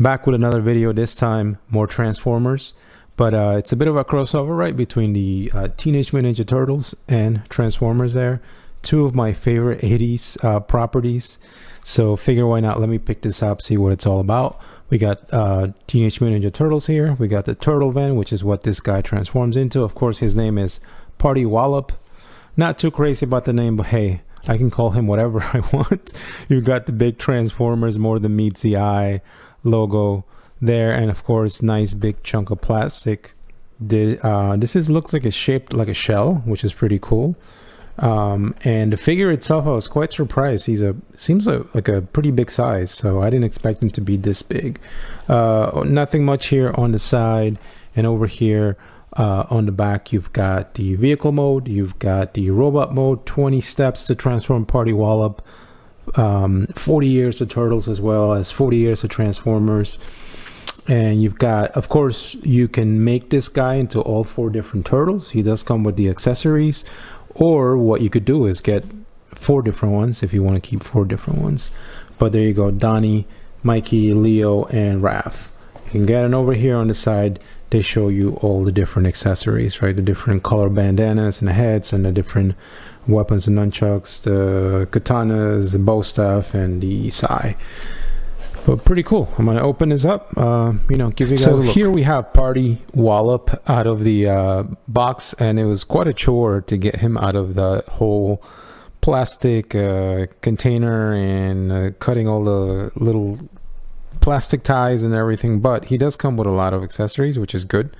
Back with another video, this time more Transformers, but it's a bit of a crossover, right, between the Teenage Mutant Ninja Turtles and Transformers there. Two of my favorite 80s properties, so figure why not, let me pick this up, see what it's all about. We got Teenage Mutant Ninja Turtles here. We got the Turtle Van, which is what this guy transforms into. Of course, his name is Party Wallop. Not too crazy about the name, but hey, I can call him whatever I want. You've got the big Transformers more than meets the eye logo there, and of course, nice big chunk of plastic. This looks like it's shaped like a shell, which is pretty cool. And the figure itself, I was quite surprised. Seems like a pretty big size, so I didn't expect him to be this big. Nothing much here on the side, and over here on the back you've got the vehicle mode, you've got the robot mode, 20 steps to transform Party Wallop, 40 years of Turtles as well as 40 years of Transformers. And you've got, of course, you can make this guy into all 4 different Turtles. He does come with the accessories, or what you could do is get 4 different ones if you want to keep 4 different ones. But there you go, Donnie, Mikey, Leo, and Raph. You can get it over here on the side. They show you all the different accessories, right? The different color bandanas and the heads, and the different weapons and nunchucks, the katanas, the bow staff, and the sai. But pretty cool. I'm gonna open this up, give you guys a look. So here we have Party Wallop out of the box, and it was quite a chore to get him out of the whole plastic container and cutting all the little plastic ties and everything. But he does come with a lot of accessories, which is good,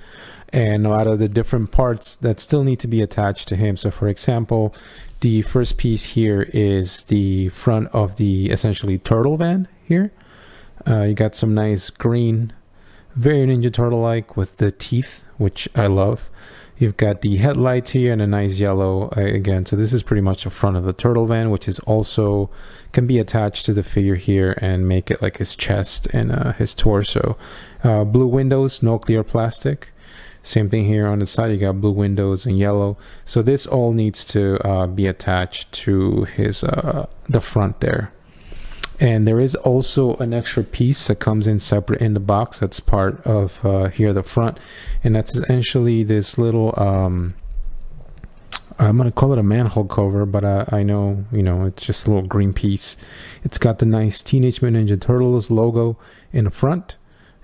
and a lot of the different parts that still need to be attached to him. So for example, the first piece here is the front of the essentially Turtle Van here. You got some nice green, very Ninja Turtle like with the teeth, which I love. You've got the headlights here and a nice yellow again. So this is pretty much the front of the Turtle Van, which is also can be attached to the figure here and make it like his chest and his torso. Blue windows, no clear plastic. Same thing here on the side, you got blue windows and yellow. So this all needs to be attached to his the front there. And there is also an extra piece that comes in separate in the box. That's part of here, the front, and that's essentially this little I'm gonna call it a manhole cover, but I know it's just a little green piece. It's got the nice Teenage Mutant Ninja Turtles logo in the front.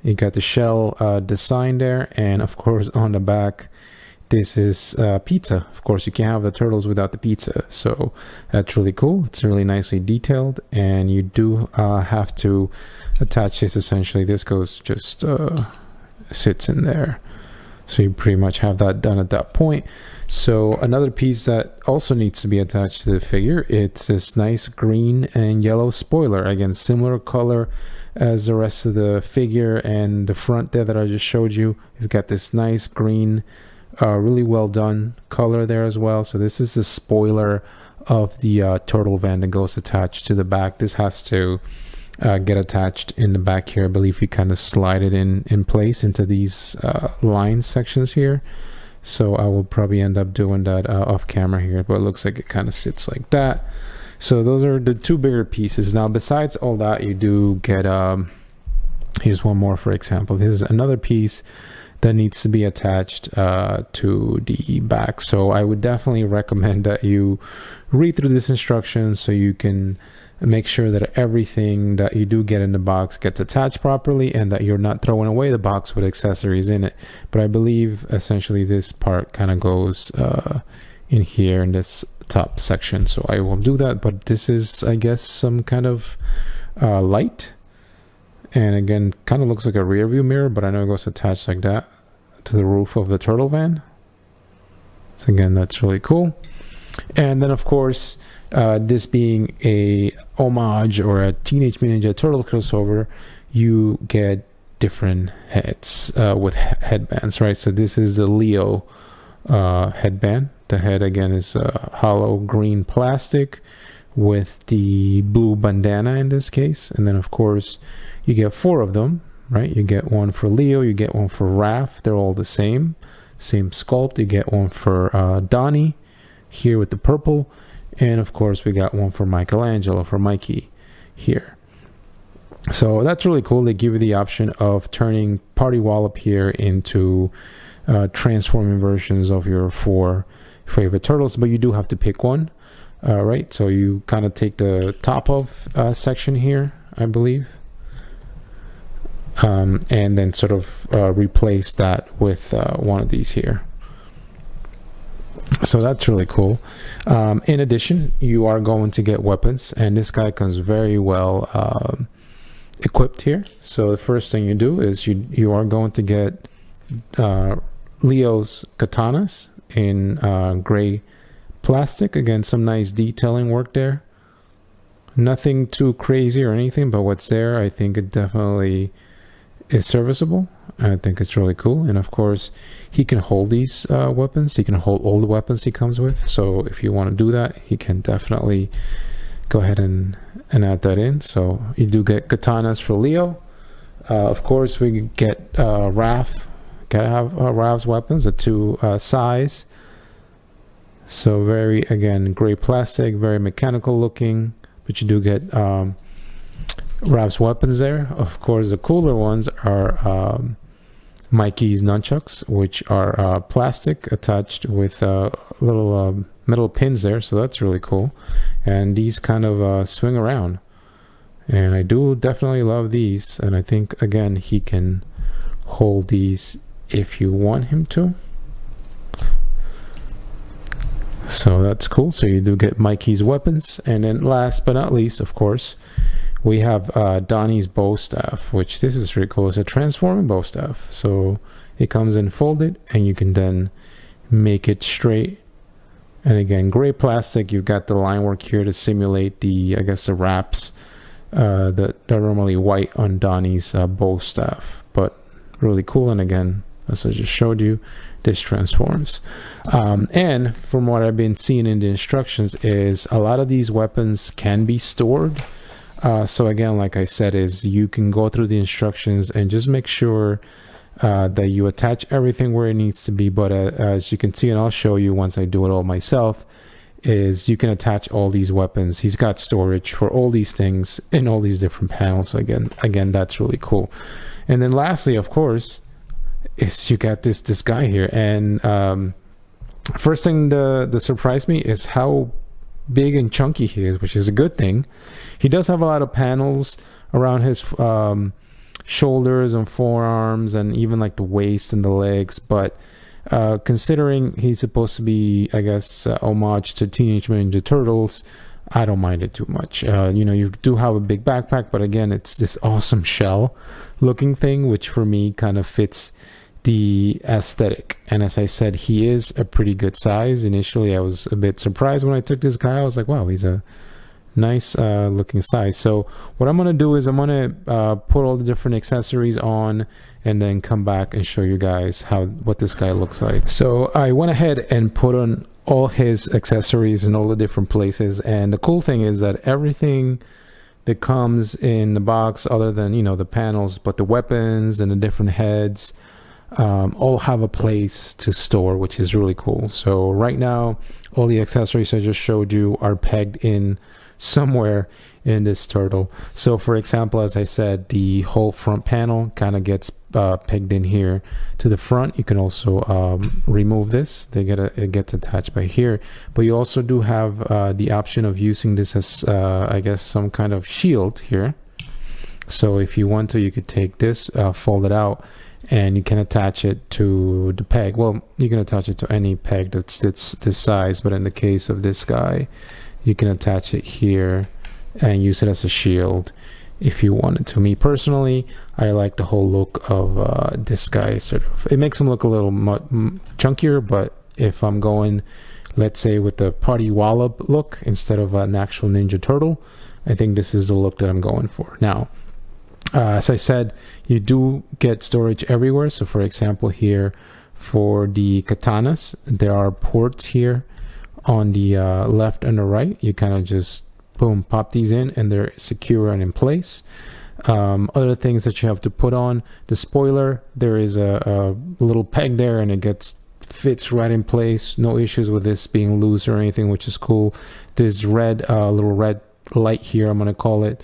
You got the shell design there, and of course on the back this is pizza. Of course, you can't have the turtles without the pizza, so that's really cool. It's really nicely detailed, and you do have to attach this. Essentially, this goes just sits in there, so you pretty much have that done at that point. So another piece that also needs to be attached to the figure, it's this nice green and yellow spoiler. Again, similar color as the rest of the figure, and the front there that I just showed you, you've got this nice green, really well done color there as well. So this is the spoiler of the Turtle Van that goes attached to the back. This has to get attached in the back here. I believe you kind of slide it in place into these line sections here. So I will probably end up doing that off camera here, but it looks like it kind of sits like that. So those are the 2 bigger pieces. Now besides all that, you do get here's one more. For example, this is another piece that needs to be attached to the back. So I would definitely recommend that you read through this instruction so you can make sure that everything that you do get in the box gets attached properly, and that you're not throwing away the box with accessories in it. But I believe essentially this part kind of goes in here in this top section, so I will do that. But this is, I guess, some kind of light. And again, kind of looks like a rear view mirror, but I know it goes attached like that to the roof of the Turtle Van. So again, that's really cool. And then of course, this being a homage or a Teenage Mutant Ninja Turtle crossover, you get different heads with headbands, right? So this is the Leo headband. The head again is hollow green plastic with the blue bandana in this case. And then of course, you get 4 of them, right? You get one for Leo, you get one for Raph. They're all the same sculpt. You get one for Donnie here with the purple, and of course we got one for Michelangelo, for Mikey here. So that's really cool. They give you the option of turning Party Wallop here into transforming versions of your 4 favorite turtles, but you do have to pick one, right? So you kind of take the top of section here, I believe, and then sort of replace that with one of these here. So that's really cool. In addition, you are going to get weapons, and this guy comes very well equipped here. So the first thing you do is you are going to get Leo's katanas in gray plastic. Again, some nice detailing work there. Nothing too crazy or anything, but what's there, I think it definitely is serviceable. I think it's really cool. And of course, he can hold these weapons. He can hold all the weapons he comes with. So if you want to do that, he can definitely go ahead and add that in. So you do get katanas for Leo. Of course, we get Raph. Gotta have Raph's weapons, the 2 size. So very, again, gray plastic, very mechanical looking. But you do get Raph's weapons there. Of course, the cooler ones are Mikey's nunchucks, which are plastic attached with little metal pins there. So that's really cool. And these kind of swing around. And I do definitely love these. And I think, again, he can hold these if you want him to. So that's cool. So you do get Mikey's weapons. And then last but not least, of course, we have Donnie's bow staff, which this is really cool. It's a transforming bow staff. So it comes in folded, and you can then make it straight. And again, gray plastic. You've got the line work here to simulate the, I guess, the wraps that are normally white on Donnie's bow staff. But really cool. And again, as I just showed you, this transforms. And from what I've been seeing in the instructions is a lot of these weapons can be stored. So again, like I said, is you can go through the instructions and just make sure that you attach everything where it needs to be. But as you can see, and I'll show you once I do it all myself, is you can attach all these weapons. He's got storage for all these things in all these different panels. So again, that's really cool. And then lastly, of course, is you got this guy here. And first thing that surprised me is how big and chunky he is, which is a good thing. He does have a lot of panels around his shoulders and forearms, and even like the waist and the legs, but considering he's supposed to be, I guess, homage to Teenage Mutant Ninja Turtles, I don't mind it too much. You know, you do have a big backpack, but again, it's this awesome shell looking thing, which for me kind of fits the aesthetic. And as I said, he is a pretty good size. Initially, I was a bit surprised when I took this guy. I was like, wow, he's a nice looking size. So what I'm going to do is I'm going to put all the different accessories on and then come back and show you guys what this guy looks like. So I went ahead and put on all his accessories in all the different places. And the cool thing is that everything that comes in the box, other than, you know, the panels, but the weapons and the different heads, all have a place to store, which is really cool. So right now, all the accessories I just showed you are pegged in somewhere in this turtle. So for example, as I said, the whole front panel kind of gets pegged in here to the front. You can also remove this. It gets attached by here, but you also do have the option of using this as I guess some kind of shield here. So if you want to, you could take this, fold it out, and you can attach it to the peg. Well, you can attach it to any peg that's this size, but in the case of this guy, you can attach it here and use it as a shield if you wanted to. Me personally, I like the whole look of this guy. Sort of, it makes him look a little chunkier, but if I'm going, let's say, with the Party Wallop look instead of an actual Ninja Turtle, I think this is the look that I'm going for. Now, as I said, you do get storage everywhere. So for example, here for the katanas, there are ports here on the left and the right. You kind of just boom, pop these in, and they're secure and in place. Other things that you have to put on the spoiler, there is a little peg there, and it fits right in place. No issues with this being loose or anything, which is cool. This red little red light here, I'm going to call it,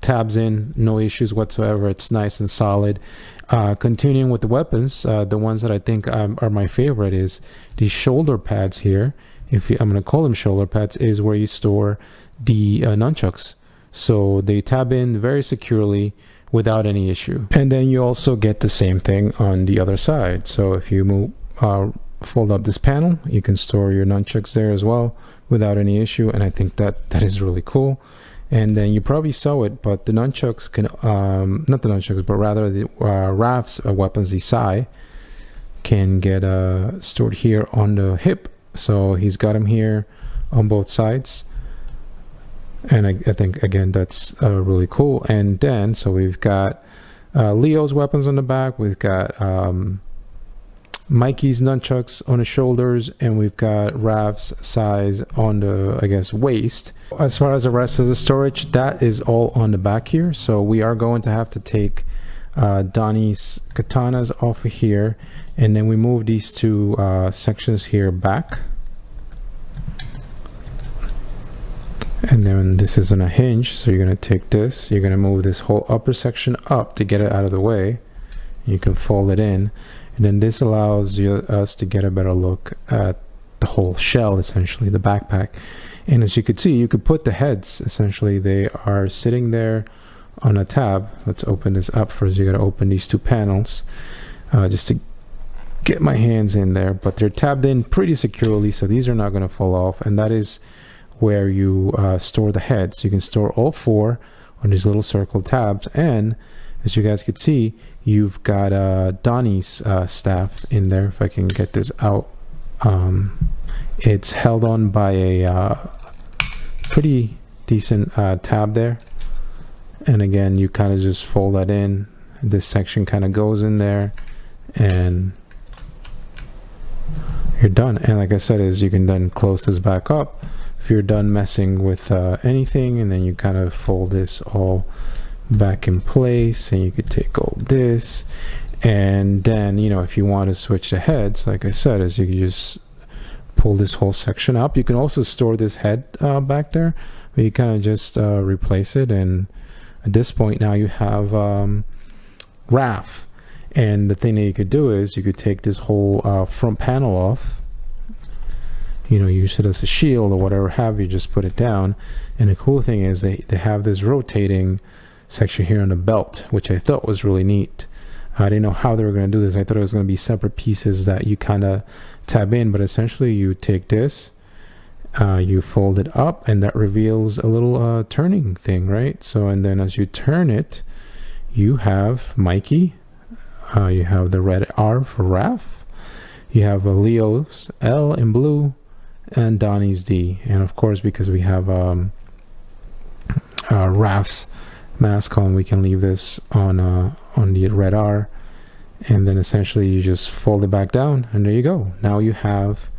tabs in, no issues whatsoever. It's nice and solid. Continuing with the weapons, the ones that I think are my favorite is the shoulder pads here. I'm going to call them shoulder pads, is where you store the nunchucks. So they tab in very securely without any issue. And then you also get the same thing on the other side. So if you move, fold up this panel, you can store your nunchucks there as well without any issue. And I think that is really cool. And then you probably saw it, but the nunchucks can, not the nunchucks, but rather the Raph's weapons, the Sai, can get stored here on the hip. So he's got them here on both sides. And I think, again, that's really cool. And then, so we've got Leo's weapons on the back. We've got Mikey's nunchucks on the shoulders, and we've got Raph's size on the, I guess, waist. As far as the rest of the storage, that is all on the back here. So we are going to have to take Donnie's katanas off of here, and then we move these two sections here back. And then this is on a hinge, so you're going to take this, you're going to move this whole upper section up to get it out of the way. You can fold it in, and then this allows us to get a better look at the whole shell, essentially, the backpack. And as you could see, you could put the heads, essentially, they are sitting there on a tab. Let's open this up first. You got to open these two panels just to get my hands in there, but they're tabbed in pretty securely, so these are not going to fall off. And that is where you store the heads. You can store all four on these little circle tabs, and as you guys could see, you've got Donnie's staff in there. If I can get this out, it's held on by a pretty decent tab there, and again, you kind of just fold that in. This section kind of goes in there, and you're done. And like I said, is you can then close this back up if you're done messing with anything, and then you kind of fold this all back in place, and you could take all this, and then, you know, if you want to switch the heads, like I said, is you can just pull this whole section up. You can also store this head back there, but you kind of just replace it, and at this point now you have Raph. And the thing that you could do is you could take this whole front panel off, you know, use it as a shield or whatever have you, just put it down. And the cool thing is they have this rotating section here on the belt, which I thought was really neat. I didn't know how they were going to do this. I thought it was going to be separate pieces that you kind of tab in, but essentially you take this, you fold it up, and that reveals a little turning thing, right? So, and then as you turn it, you have Mikey, you have the red R for Raph, you have a Leo's L in blue, and Donnie's D. And of course, because we have Raph's mask on, we can leave this on the red R, and then essentially you just fold it back down, and there you go. Now you have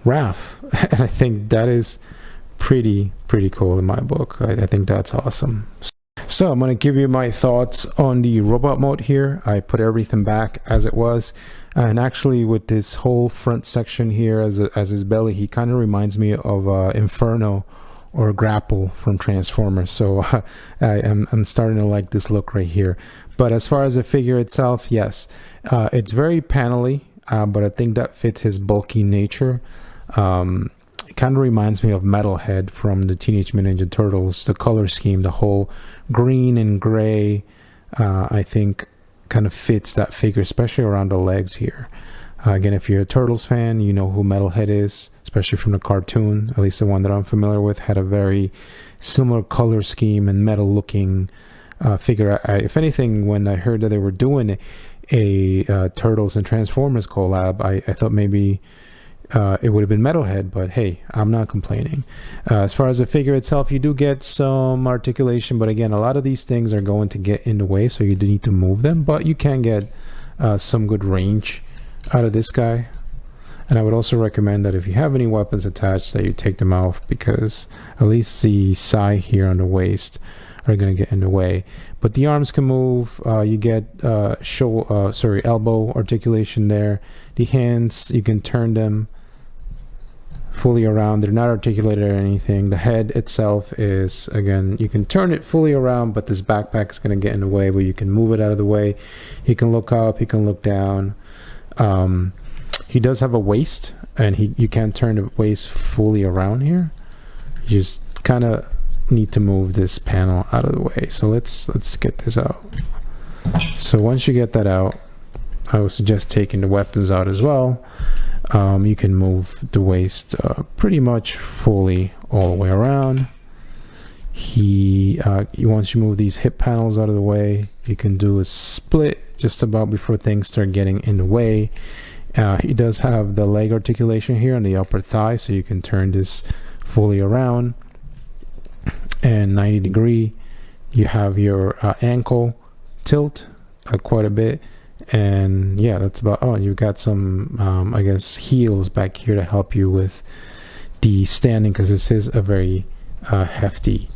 Raph. And I think that is pretty cool in my book. I think that's awesome. So I'm going to give you my thoughts on the robot mode here. I put everything back as it was, and actually with this whole front section here as his belly, he kind of reminds me of Inferno or Grapple from Transformers. So I'm starting to like this look right here. But as far as the figure itself, yes, it's very panely, but I think that fits his bulky nature. It kind of reminds me of Metalhead from the Teenage Mutant Ninja Turtles. The color scheme, the whole green and gray, I think kind of fits that figure, especially around the legs here. Again, if you're a Turtles fan, you know who Metalhead is, especially from the cartoon. At least the one that I'm familiar with had a very similar color scheme and metal looking figure. If anything, when I heard that they were doing a Turtles and Transformers collab, I thought maybe it would have been Metalhead, but hey, I'm not complaining. As far as the figure itself, you do get some articulation, but again, a lot of these things are going to get in the way, so you do need to move them, but you can get some good range out of this guy. And I would also recommend that if you have any weapons attached, that you take them off, because at least the Sai here on the waist are going to get in the way. But the arms can move. You get elbow articulation there. The hands, you can turn them fully around. They're not articulated or anything. The head itself is, again, you can turn it fully around, but this backpack is going to get in the way, but you can move it out of the way. He can look up, he can look down. He does have a waist, and you can't turn the waist fully around here. You just kind of need to move this panel out of the way. So let's get this out. So once you get that out, I would suggest taking the weapons out as well. You can move the waist pretty much fully all the way around. Once you move these hip panels out of the way, you can do a split just about before things start getting in the way. He does have the leg articulation here on the upper thigh, so you can turn this fully around. And 90 degree, you have your ankle tilt quite a bit. And yeah, that's about, oh, you've got some I guess heels back here to help you with the standing, because this is a very hefty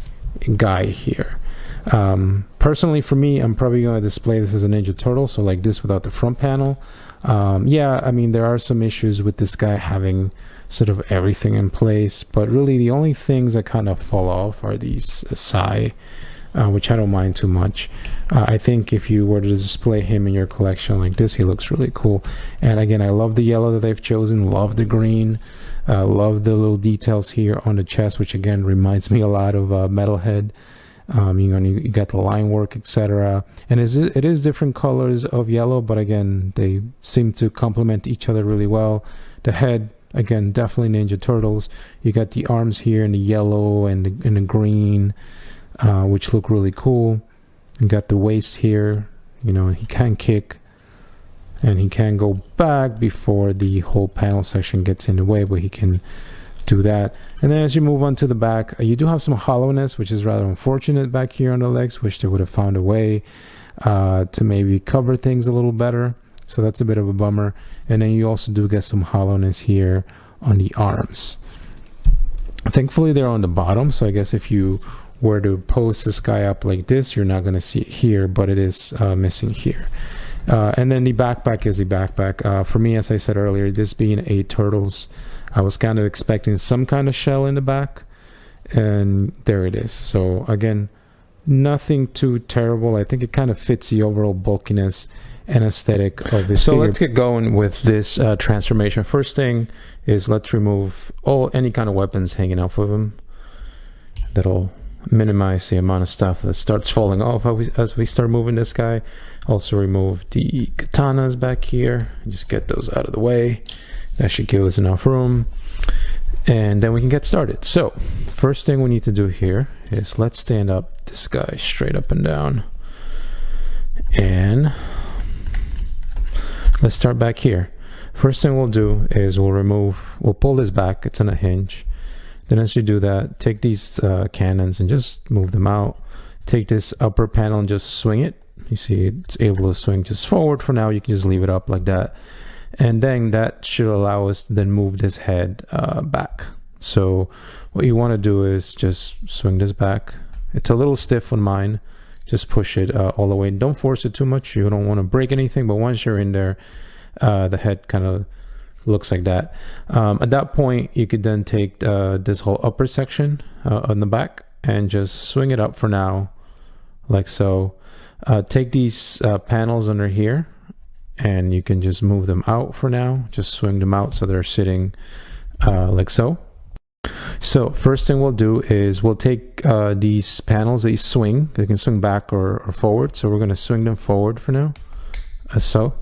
guy here. Personally for me, I'm probably going to display this as a Ninja Turtle, so like this without the front panel. Yeah, I mean, there are some issues with this guy having sort of everything in place, but really the only things that kind of fall off are these sai, which I don't mind too much. I think if you were to display him in your collection like this, he looks really cool. And again, I love the yellow that they've chosen, love the green, love the little details here on the chest, which again reminds me a lot of Metalhead. You got the line work, etc. And it is different colors of yellow, but again, they seem to complement each other really well. The head, again, definitely Ninja Turtles. You got the arms here in the yellow and the green, which look really cool. You got the waist here, he can kick and he can go back before the whole panel section gets in the way, but he can do that. And then as you move on to the back, you do have some hollowness, which is rather unfortunate back here on the legs. Wish they would have found a way to maybe cover things a little better. So that's a bit of a bummer. And then you also do get some hollowness here on the arms. Thankfully they're on the bottom, so I guess if you were to pose this guy up like this, you're not going to see it here, but it is missing here. And then the backpack is a backpack. For me, as I said earlier, this being a Turtles, I was kind of expecting some kind of shell in the back, and there it is. So again, nothing too terrible. I think it kind of fits the overall bulkiness and aesthetic of this figure. Let's get going with this transformation. First thing is, let's remove any kind of weapons hanging off of him. That'll minimize the amount of stuff that starts falling off as we start moving this guy. Also remove the katanas back here, just get those out of the way. That should give us enough room, and then we can get started. So first thing we need to do here is let's stand up this guy straight up and down, and let's start back here. First thing we'll do is we'll pull this back. It's on a hinge. Then as you do that, take these cannons and just move them out. Take this upper panel and just swing it. You see it's able to swing just forward. For now, you can just leave it up like that. And then that should allow us to then move this head back. So what you want to do is just swing this back. It's a little stiff on mine. Just push it all the way. Don't force it too much. You don't want to break anything, but once you're in there, the head kind of looks like that. At that point, you could then take this whole upper section on the back and just swing it up for now, like so. Take these panels under here, and you can just move them out for now. Just swing them out so they're sitting like so. So first thing we'll do is we'll take these panels, they swing. They can swing back or forward. So we're going to swing them forward for now, as so.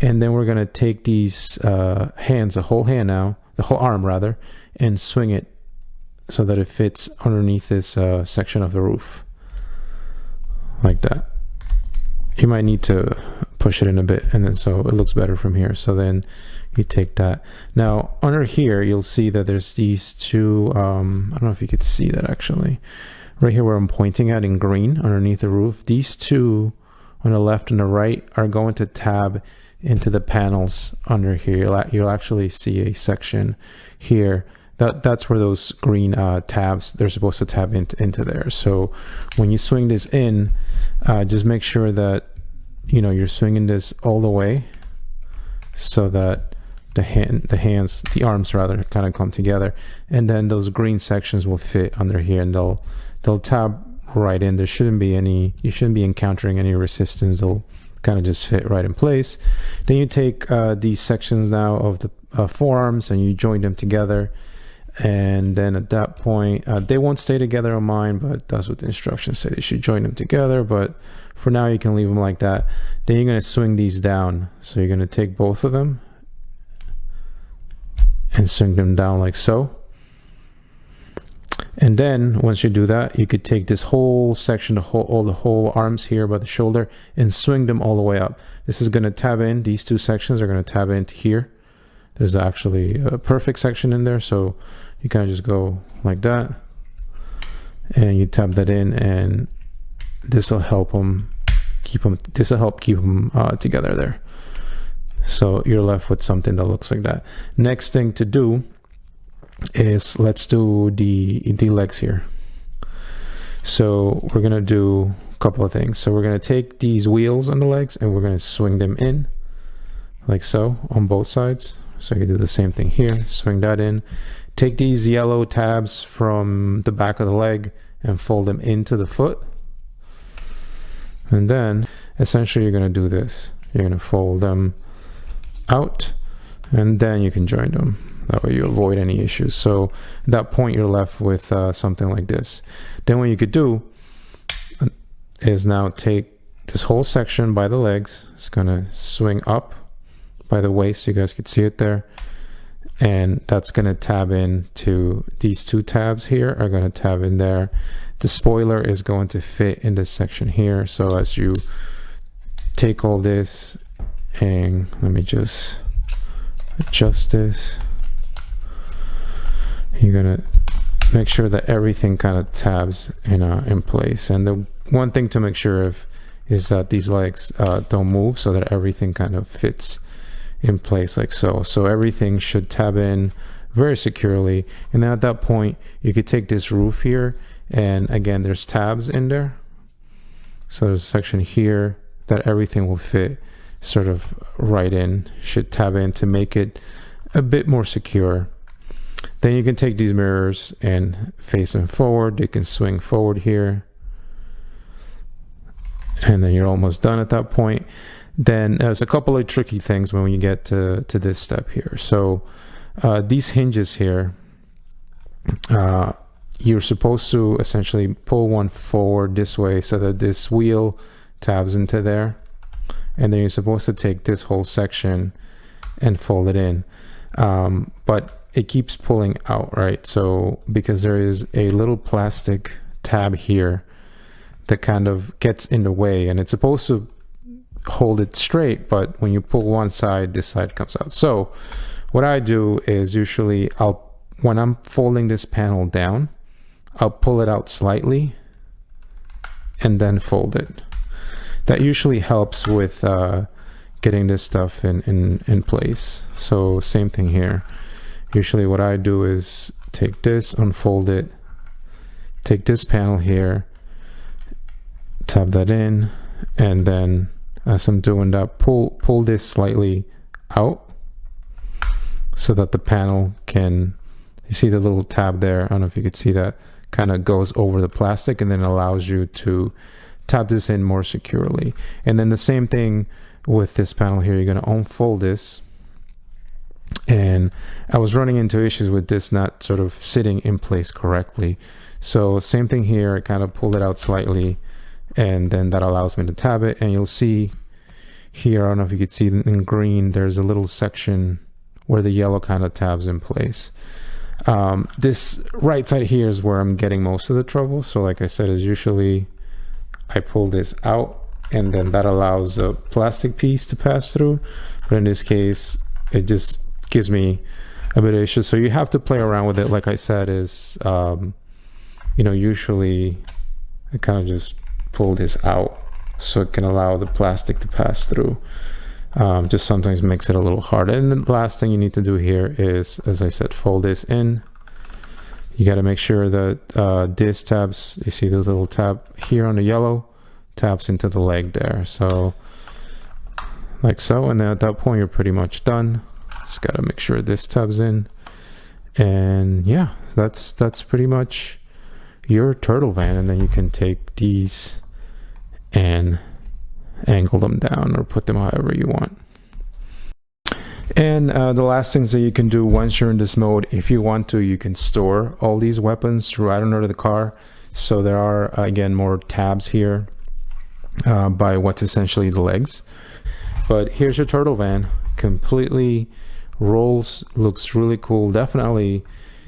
And then we're going to take these hands, the whole arm rather, and swing it so that it fits underneath this section of the roof, like that. You might need to push it in a bit, and then so it looks better from here. So then you take that. Now under here, you'll see that there's these two, I don't know if you could see that actually. Right here where I'm pointing at in green underneath the roof, these two on the left and the right are going to tab into the panels under here. You'll actually see a section here. That's where those green tabs, they're supposed to tab into there. So when you swing this in, just make sure that you're swinging this all the way so that the arms rather, kind of come together, and then those green sections will fit under here, and they'll tab right in. You shouldn't be encountering any resistance. They'll kind of just fit right in place. Then you take these sections now of the forearms and you join them together, and then at that point they won't stay together on mine, but that's what the instructions say. They should join them together, but for now you can leave them like that. Then you're going to swing these down, so you're going to take both of them and swing them down like so. And then once you do that, you could take this whole section, all the whole arms here by the shoulder, and swing them all the way up. This is going to tab in. These two sections are going to tab into here. There's actually a perfect section in there, so you kind of just go like that, and you tab that in, and this will help keep them together there. So you're left with something that looks like that. Next thing to do is let's do the legs here. So we're gonna do a couple of things. So we're gonna take these wheels on the legs and we're gonna swing them in like so on both sides. So you do the same thing here, swing that in. Take these yellow tabs from the back of the leg and fold them into the foot. And then essentially you're gonna do this. You're gonna fold them out, and then you can join them. That way you avoid any issues. So at that point you're left with something like this. Then what you could do is now take this whole section by the legs. It's gonna swing up by the waist, you guys could see it there, and that's gonna tab in to these two tabs here are gonna tab in there. The spoiler is going to fit in this section here. So as you take all this, and let me just adjust this, you're gonna make sure that everything kind of tabs in place. And the one thing to make sure of is that these legs don't move, so that everything kind of fits in place like so. So everything should tab in very securely. And then at that point you could take this roof here, and again there's tabs in there, so there's a section here that everything will fit sort of right in, should tab in to make it a bit more secure. Then you can take these mirrors and face them forward. They can swing forward here, and then you're almost done at that point. Then there's a couple of tricky things when you get to this step here. So these hinges here, you're supposed to essentially pull one forward this way so that this wheel tabs into there, and then you're supposed to take this whole section and fold it in, but it keeps pulling out, right? So because there is a little plastic tab here that kind of gets in the way, and it's supposed to hold it straight, but when you pull one side, this side comes out. So what I do is usually when I'm folding this panel down, I'll pull it out slightly and then fold it. That usually helps with getting this stuff in place. So same thing here. Usually what I do is take this, unfold it, take this panel here, tab that in, and then as I'm doing that, pull this slightly out so that the panel can, you see the little tab there, I don't know if you could see that, kind of goes over the plastic and then allows you to tab this in more securely. And then the same thing with this panel here, you're going to unfold this. And I was running into issues with this not sort of sitting in place correctly. So same thing here, I kind of pull it out slightly, and then that allows me to tab it. And you'll see here, I don't know if you could see in green, there's a little section where the yellow kind of tabs in place. This right side here is where I'm getting most of the trouble. So like I said, is usually I pull this out, and then that allows a plastic piece to pass through. But in this case, it just gives me a bit of issue. So you have to play around with it. Like I said, is usually I kind of just pull this out so it can allow the plastic to pass through. Just sometimes makes it a little hard. And the last thing you need to do here is, as I said, fold this in. You got to make sure that this tabs, you see this little tab here on the yellow, taps into the leg there. So like so, and then at that point you're pretty much done. Just gotta make sure this tubs in. And yeah, that's pretty much your turtle van. And then you can take these and angle them down or put them however you want. And the last things that you can do once you're in this mode, if you want to, you can store all these weapons right under the car. So there are, again, more tabs here by what's essentially the legs. But here's your turtle van. Completely rolls, looks really cool. Definitely,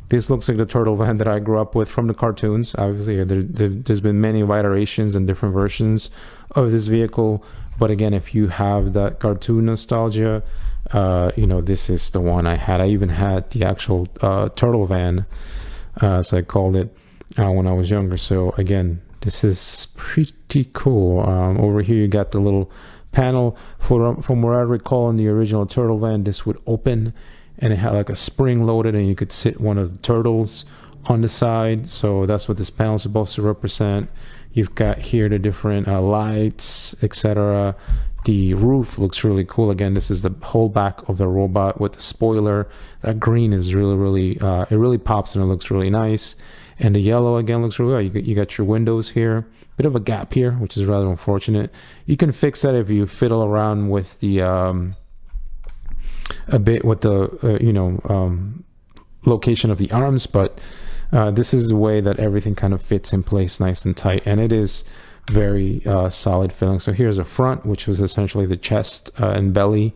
this looks like the turtle van that I grew up with from the cartoons. Obviously, there's been many iterations and different versions of this vehicle. But again, if you have that cartoon nostalgia, you know, this is the one I had. I even had the actual turtle van, as I called it, when I was younger. So again, this is pretty cool. Over here you got the little panel. From where I recall, in the original turtle van, this would open and it had like a spring loaded and you could sit one of the turtles on the side. So that's what this panel is supposed to represent. You've got here the different lights, etc. The roof looks really cool. Again, this is the whole back of the robot with the spoiler. That green is really it really pops and it looks really nice. And the yellow again looks really good. You got your windows here. Bit of a gap here, which is rather unfortunate. You can fix that if you fiddle around with the a bit with the you know, location of the arms, but this is the way that everything kind of fits in place nice and tight, and it is very solid feeling. So here's a front, which was essentially the chest and belly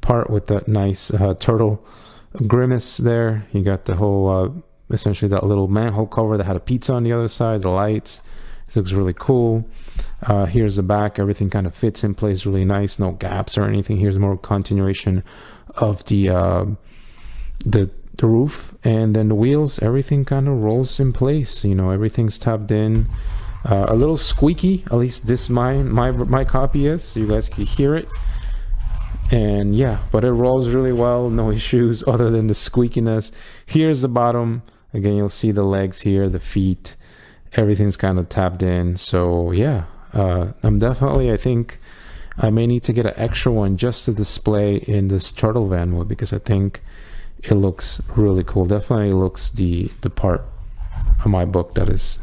part with that nice turtle grimace there. You got the whole essentially that little manhole cover that had a pizza on the other side, the lights. This looks really cool. Here's the back. Everything kind of fits in place really nice. No gaps or anything. Here's more continuation of the roof, and then the wheels. Everything kind of rolls in place. You know, everything's tapped in. A little squeaky. At least this my copy is. So you guys can hear it. And yeah, but it rolls really well. No issues other than the squeakiness. Here's the bottom. Again, you'll see the legs here, the feet. Everything's kind of tapped in. So yeah, I'm definitely, I think I may need to get an extra one just to display in this turtle van mode, because I think it looks really cool. Definitely looks the part of my book that is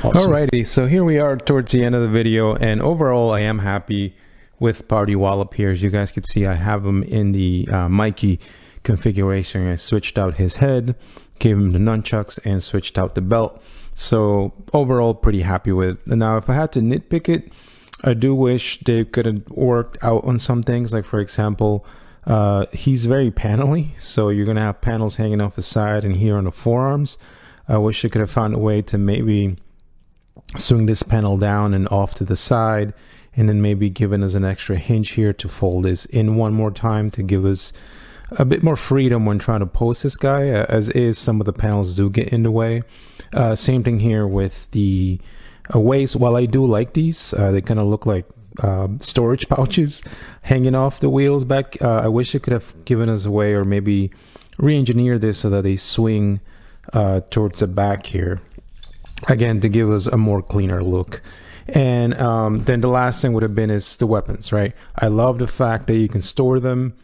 awesome. Alrighty, so here we are towards the end of the video, and overall I am happy with Party Wallop here. As you guys can see, I have him in the Mikey configuration. I switched out his head, gave him the nunchucks, and switched out the belt. So overall pretty happy with it. Now if I had to nitpick it, I do wish they could have worked out on some things. Like for example, he's very panely, so you're gonna have panels hanging off the side and here on the forearms. I wish they could have found a way to maybe swing this panel down and off to the side, and then maybe giving us an extra hinge here to fold this in one more time to give us a bit more freedom when trying to pose this guy, as is some of the panels do get in the way. Same thing here with the waist. While I do like these, they kind of look like storage pouches hanging off the wheels back. I wish it could have given us a way, or maybe re-engineer this so that they swing towards the back here, again, to give us a more cleaner look. And then the last thing would have been is the weapons, right? I love the fact that you can store them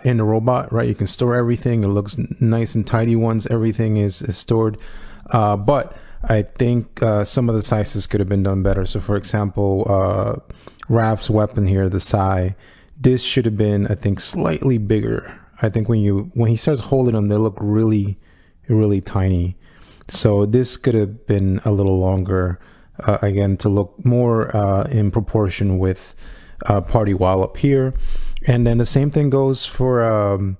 in the robot, right? You can store everything. It looks nice and tidy once everything is stored. But I think some of the sizes could have been done better. So for example, Raph's weapon here, the Sai, this should have been, I think, slightly bigger. I think when he starts holding them, they look really tiny. So this could have been a little longer, again, to look more in proportion with Party Wallop here. And then the same thing goes for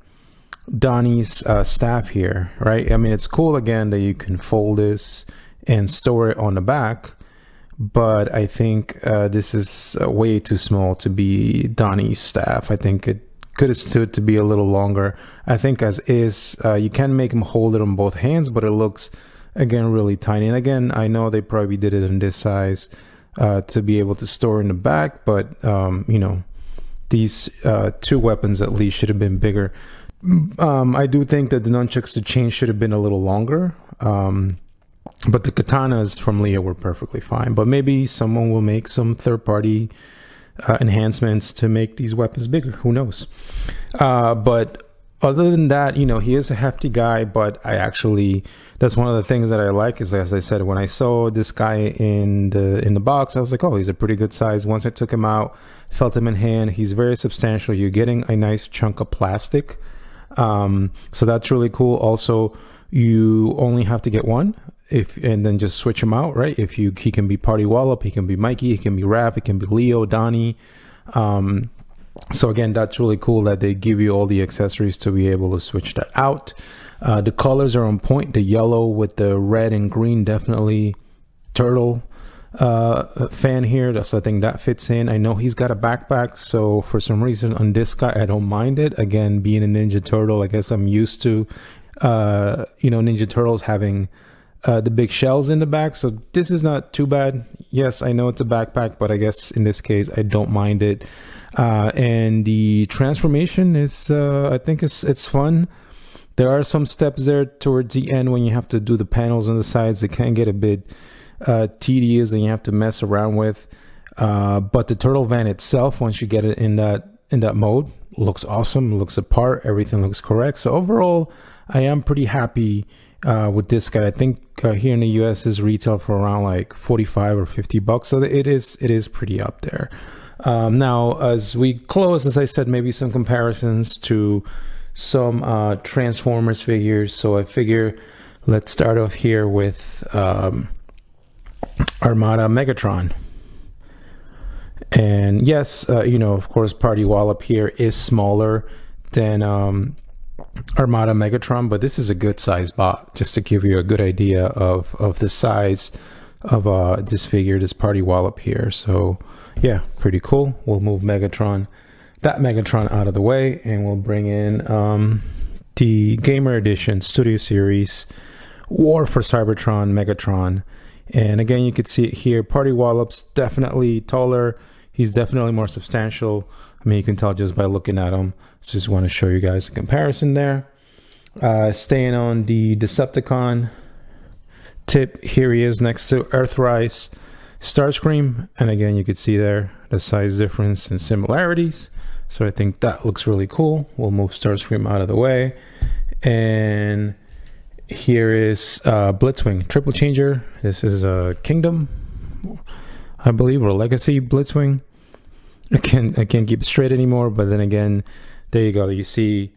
Donnie's staff here, right? I mean, it's cool again that you can fold this and store it on the back, but I think this is way too small to be Donnie's staff. I think it could have stood to be a little longer. I think as is, you can make him hold it on both hands, but it looks, again, really tiny. And again, I know they probably did it in this size to be able to store in the back, but you know, these two weapons at least should have been bigger. I do think that the nunchucks, the chain should have been a little longer, but the katanas from Leah were perfectly fine. But maybe someone will make some third-party enhancements to make these weapons bigger. Who knows? But other than that, you know, he is a hefty guy, but that's one of the things that I like is, as I said, when I saw this guy in the box, I was like, oh, he's a pretty good size. Once I took him out, felt him in hand, he's very substantial. You're getting a nice chunk of plastic. So that's really cool. Also, you only have to get one and then just switch him out, right? He can be Party Wallop, he can be Mikey, he can be Raph, he can be Leo, Donnie. So again, that's really cool that they give you all the accessories to be able to switch that out. The colors are on point. The yellow with the red and green, definitely turtle fan here. So I think that fits in. I know he's got a backpack, so for some reason on this guy, I don't mind it. Again, being a Ninja Turtle, I guess I'm used to, Ninja Turtles having the big shells in the back. So this is not too bad. Yes, I know it's a backpack, but I guess in this case, I don't mind it. And the transformation is, I think it's fun. There are some steps there towards the end when you have to do the panels on the sides. It can get a bit tedious and you have to mess around with. But the turtle van itself, once you get it in that mode, looks awesome, looks apart, everything looks correct. So overall, I am pretty happy with this guy. I think here in the US is retail for around like 45 or 50 bucks. So it is pretty up there. Now, as we close, as I said, maybe some comparisons to some Transformers figures. So I figure let's start off here with Armada Megatron. And yes, of course, Party Wallop here is smaller than Armada Megatron, but this is a good size bot, just to give you a good idea of the size of this figure, this Party Wallop here. So yeah, pretty cool. We'll move that Megatron out of the way, and we'll bring in the Gamer Edition Studio Series War for Cybertron Megatron. And again, you can see it here. Party Wallop's definitely taller. He's definitely more substantial. I mean, you can tell just by looking at him. So just want to show you guys a comparison there. Staying on the Decepticon tip, here he is next to Earthrise Starscream. And again, you can see there the size difference and similarities. So I think that looks really cool. We'll move Starscream out of the way. And here is Blitzwing Triple Changer. This is a Kingdom, I believe, or Legacy Blitzwing. I can't keep it straight anymore, but then again, there you go. You see,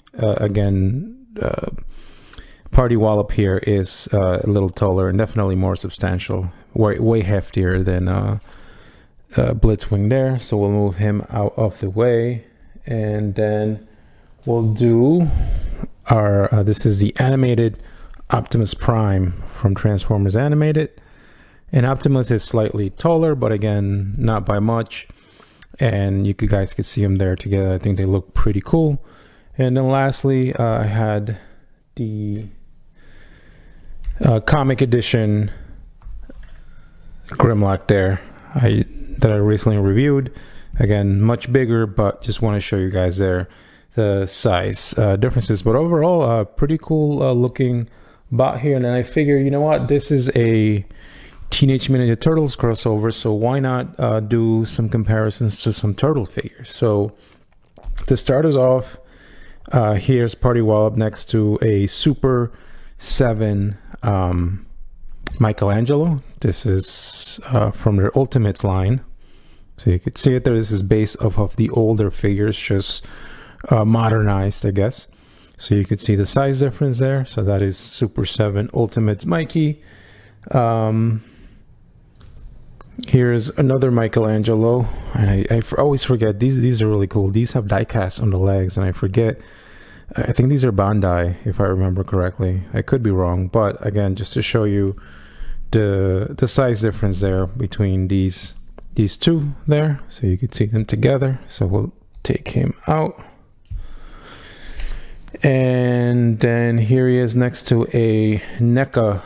Party Wallop here is a little taller and definitely more substantial, way heftier than Blitzwing there. So we'll move him out of the way, and then we'll do our, this is the animated Optimus Prime from Transformers Animated. And Optimus is slightly taller, but again, not by much. And you guys can see them there together. I think they look pretty cool. And then lastly, I had the comic edition Grimlock there that I recently reviewed. Again, much bigger, but just want to show you guys there the size differences. But overall, pretty cool looking bot here. And then I figure, you know what, this is a Teenage Mutant Ninja Turtles crossover, so why not do some comparisons to some turtle figures? So to start us off, here's Party Wallop next to a Super 7 Michelangelo. This is from their Ultimates line. So you can see it there. This is based off of the older figures, just modernized, I guess. So you can see the size difference there. So that is Super 7 Ultimates Mikey. Here's another Michelangelo, and I always forget, these are really cool. These have die cast on the legs, and I forget, I think these are Bandai, if I remember correctly. I could be wrong, but again, just to show you the size difference there between these two there, so you can see them together. So we'll take him out. And then here he is next to a NECA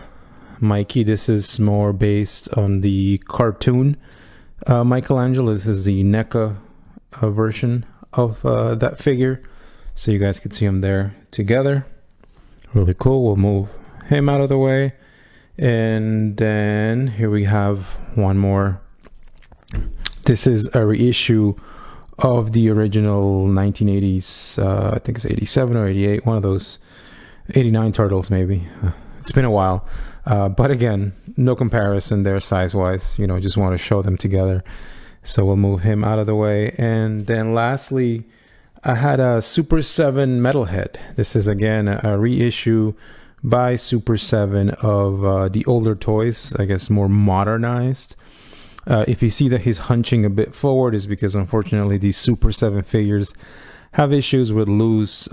Mikey. This is more based on the cartoon Michelangelo. This is the NECA version of that figure. So you guys can see them there together. Really cool. We'll move him out of the way. And then here we have one more This is a reissue of the original 1980s, I think it's 87 or 88, one of those, 89 Turtles maybe. It's been a while. But again, no comparison there size-wise. You know, just want to show them together. So we'll move him out of the way. And then lastly, I had a Super 7 Metalhead. This is again a reissue by Super 7 of the older toys, I guess more modernized. If you see that he's hunching a bit forward, is because unfortunately these Super 7 figures have issues with loose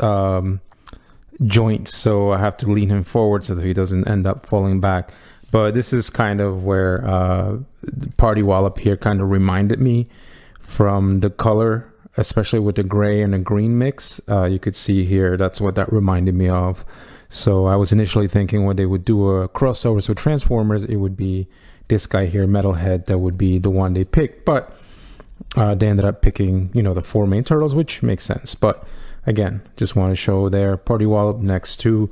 joints, so I have to lean him forward so that he doesn't end up falling back. But this is kind of where Party Wallop here kind of reminded me from the color, especially with the gray and the green mix. You could see here, that's what that reminded me of. So I was initially thinking when they would do a crossovers with Transformers, it would be this guy here, Metalhead, that would be the one they picked. But they ended up picking, you know, the 4 main Turtles, which makes sense. But again, just want to show there Party Wallop next to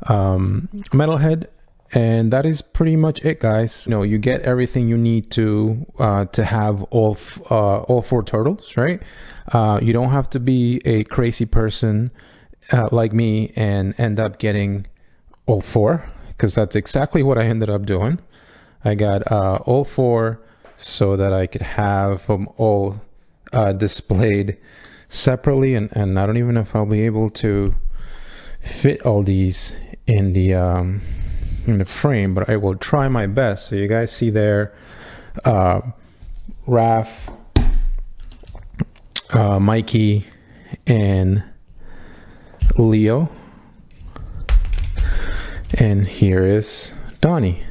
Metalhead. And that is pretty much it, guys. You know, you get everything you need to have all 4 Turtles, right? You don't have to be a crazy person like me and end up getting all 4, because that's exactly what I ended up doing. I got all 4 so that I could have them all displayed separately, and I don't even know if I'll be able to fit all these in the frame, but I will try my best. So you guys see there Raph, Mikey, and Leo, and here is Donnie.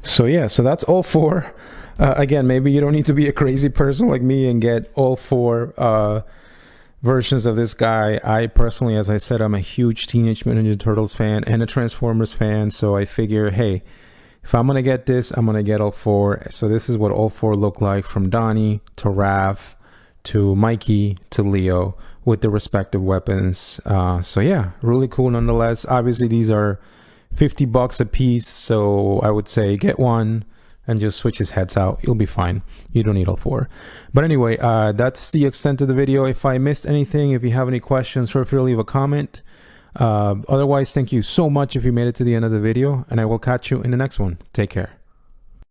So yeah, so that's all 4. Again, maybe you don't need to be a crazy person like me and get all 4 versions of this guy. I personally, as I said, I'm a huge Teenage Mutant Ninja Turtles fan and a Transformers fan. So I figure, hey, if I'm going to get this, I'm going to get all 4. So this is what all 4 look like, from Donnie to Raph to Mikey to Leo, with the respective weapons. So yeah, really cool nonetheless. Obviously, these are $50 a piece, so I would say get one and just switch his heads out. You'll be fine. You don't need all 4. But anyway, that's the extent of the video. If I missed anything, if you have any questions, feel free to leave a comment. Otherwise, thank you so much if you made it to the end of the video, and I will catch you in the next one. Take care.